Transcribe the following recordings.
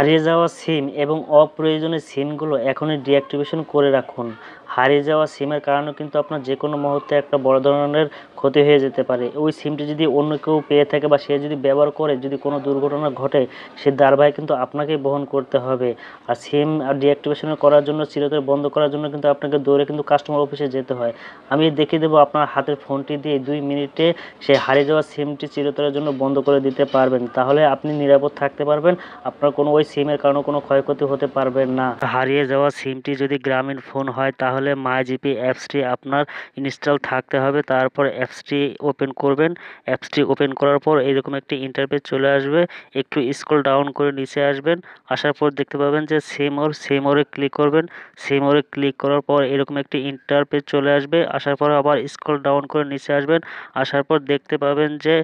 হারিয়ে যাওয়া সিম এবং অপ্রয়োজনীয় সিমগুলো এখনই ডিঅ্যাক্টিভেশন করে রাখুন। হারিয়ে যাওয়া সিমের কারণে কিন্তু আপনার যে কোনো মুহূর্তে একটা বড় ধরনের ক্ষতি হয়ে যেতে পারে। ওই সিমটি যদি অন্য কেউ পেয়ে থাকে বা সে যদি ব্যবহার করে যদি কোনো দুর্ঘটনা ঘটে, সে দায়ভার কিন্তু আপনাকেই বহন করতে হবে। আর সিম ডিঅ্যাক্টিভেশন করার জন্য, চিরতরে বন্ধ করার জন্য কিন্তু আপনাকে দৌড়ে কিন্তু কাস্টমার অফিসে যেতে হয়। আমি দেখিয়ে দেবো আপনার হাতের ফোনটি দিয়ে 2 মিনিটে সেই হারিয়ে যাওয়া সিমটি চিরতরের জন্য বন্ধ করে দিতে পারবেন। তাহলে আপনি নিরাপদ থাকতে পারবেন, আপনার কোনো ওই সিমের কারণে কোনো ক্ষয়ক্ষতি হতে পারবে না। হারিয়ে যাওয়া সিমটি যদি গ্রামীণ ফোন হয় তাহলে মাইজিপি অ্যাপসটি আপনার ইনস্টল থাকতে হবে। তারপর অ্যাপসটি ওপেন করবেন। অ্যাপসটি ওপেন করার পর এরকম একটি ইন্টারফেস চলে আসবে। একটু স্ক্রল ডাউন করে নিচে আসবেন। আসার পর দেখতে পাবেন যে সিম ওরে ক্লিক করবেন। সিম ওরে ক্লিক করার পর এরকম একটি ইন্টারফেস চলে আসবে। আসার পর আবার স্ক্রল ডাউন করে নিচে আসবেন। আসার পর দেখতে পাবেন যে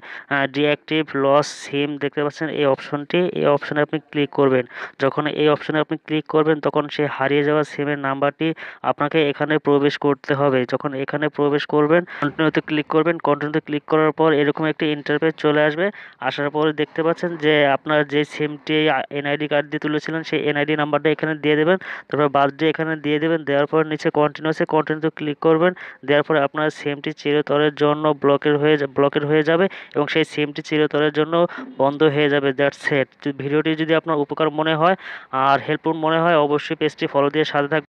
ডিঅ্যাক্টিভ লস সিম দেখতে পাচ্ছেন এই অপশনে আপনি ক্লিক করবেন। যখন এই অপশনে আপনি ক্লিক করবেন তখন সেই হারিয়ে যাওয়া সিমের নাম্বারটি আপনাকে এখানে প্রবেশ করতে হবে। যখন এখানে প্রবেশ করবেন কন্টিনিউতে ক্লিক করবেন। কন্টিনিউতে ক্লিক করার পর এরকম একটি ইন্টারফেস চলে আসবে। আসার পরে দেখতে পাচ্ছেন যে আপনার যে সিমটি এনআইডি কার্ড দিয়ে তুলেছিলেন সেই এনআইডি নাম্বারটা এখানে দিয়ে দেবেন। তারপর বার্থডে এখানে দিয়ে দেবেন। দেওয়ার পর নিচে কন্টিনিউতে ক্লিক করবেন। দেওয়ার পরে আপনার সিমটি চিরতরের জন্য ব্লকের হয়ে যাবে এবং সেই সিমটি চিরতরের জন্য বন্ধ হয়ে যাবে। That's it. ভিডিওটি যদি আপনার উপকার মনে হয় আর হেল্পফুল মনে হয় অবশ্যই পেজটি ফলো দিয়ে সাথে থাকবেন।